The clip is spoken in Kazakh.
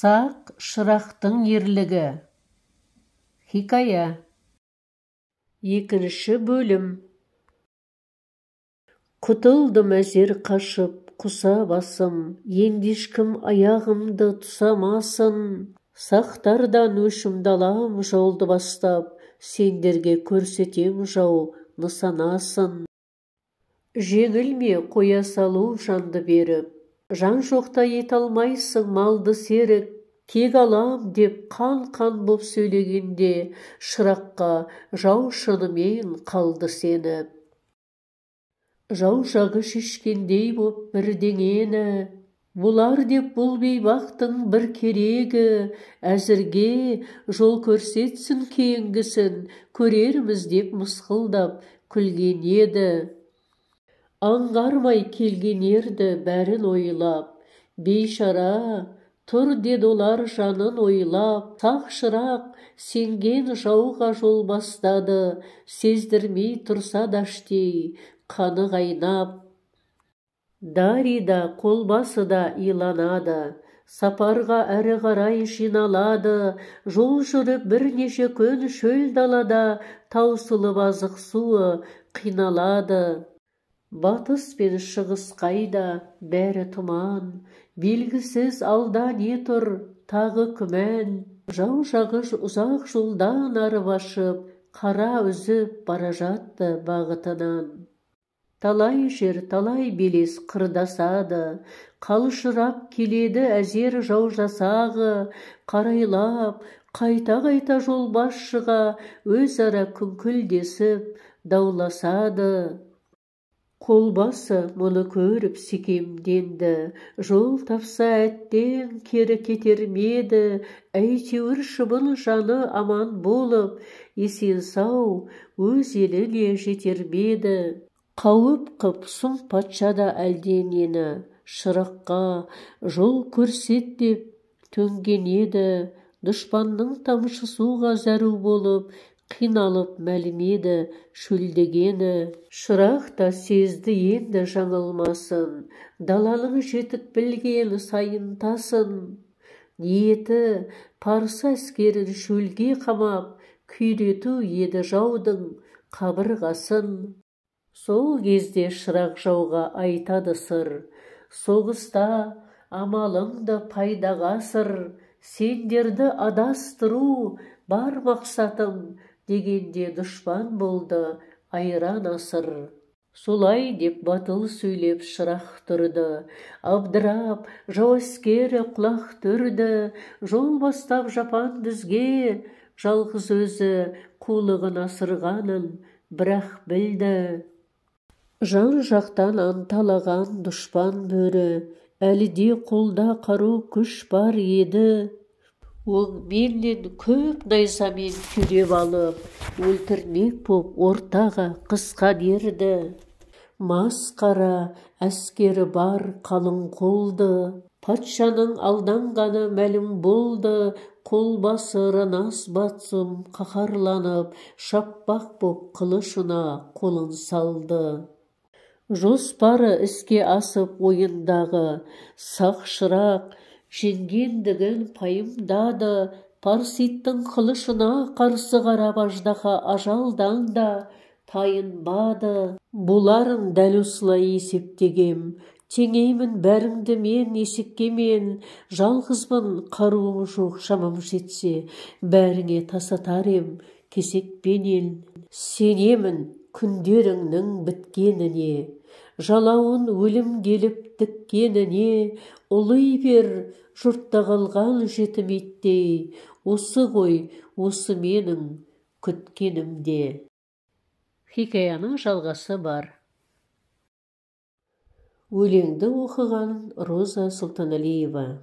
Сақ шырақтың ерлігі. Хикая. Екінші бөлім. Құтылдым әзер қашып, құса басым, енді ешкім аяғымды тұсамасын. Сақтардан өшімді алам жолды бастап, сендерге көрсетем жау нысанасын. Жеңілме қоя салу жанды беріп, жан жоқта ет алмайсың малды серік. Кек алам деп қан боп сөйлегенде, шыраққа жау шынымен қалды сеніп. Жау жағы шешкендей боп бірдеңені, бұлар деп бұл бейбақтың бір керегі. Әзірге жол көрсетсін кейінгісін, көрерміз деп мысқылдап күлген еді. Аңғармай келген ерді бәрін ойлап, бейшара тұр деді олар жанын ойлап. Сақ шырақ сенген жауға жол бастады, сездірмей тұрса даштей қаны қайнап. Дарида қолбасы да иланады, сапарға әрі қарай жиналады. Жол жүріп бірнеше күн шөл далада, таусылып азық суы қиналады. Батыс пен шығыс қайда, бәрі тұман, белгісіз алда не тұр, тағы күмән. Жау жағы ұзақ жолдан арып ашып, қара үзіп бара жатты бағытынан. Талай жер, талай белес қырдасады, қалшырап келеді әзер жау жасағы. Қарайлап, қайта жол басшыға өзара күңкілдесіп дауласады. Қолбасы мұны көріп секемденді, жол тапса әттен кері кетермеді. Әйтеуір шыбын жаны аман болып, есен сау өз еліне жетермеді. Қауіп қып сұм патша да әлденені, шыраққа жол көрсет деп төнген еді. Дұшпанның тамшы суға зәру болып, қиналып мәлімеді шөлдегені. Шырақ та сезді енді жаңылмасын, даланың жетік білген сайын тасын. Ниеті парсы әскерін шөлге қамап, күйрету еді жаудың қабырғасын. Сол кезде шырақ жауға айтады сыр, соғыста амалыңды пайдаға сыр. Сендерді адастыру бар мақсатым, дегенде дұшпан болды айран асыр. Солай деп батыл сөйлеп шырақ тұрды, абдырап жау әскері құлақ түрді. Жол бастап жапан дүзге, жалғыз өзі қулығын асырғанын бірақ білді. Жан жақтан анталаған дұшпан бөрі, әлі де қолда қару күш бар еді. Өңменнен көп найзамен түйреп алып, өлтірмек боп ортаға қысқан ерді. Масқара әскері бар қалың қолды, патшаның алданғаны мәлім болды. Қолбасы Ранас батсым қаһарланып, шаппақ боп қылышына қолын салды. Жоспары іске асып ойындағы, сақ шырақ жеңгендігін пайымдады. Парситтің қылышына қарсы қарап аждаһа ажалдан да тайынбады. Бұларын дәл осылай есептегем, теңеймін бәріңді мен есекке мен. Жалғызбын, қаруым жоқ, шамам жетсе, бәріңе тасатар ем кесекпенен. Сенемін күндеріңнің біткеніне, жалауын өлім келіп тіккеніне. Ұлый бер жұртта қалған жетім иттей, осы ғой, осы менің күткенімде. Хикаяның жалғасы бар. Өлеңді оқыған Роза Сұлтаналиева.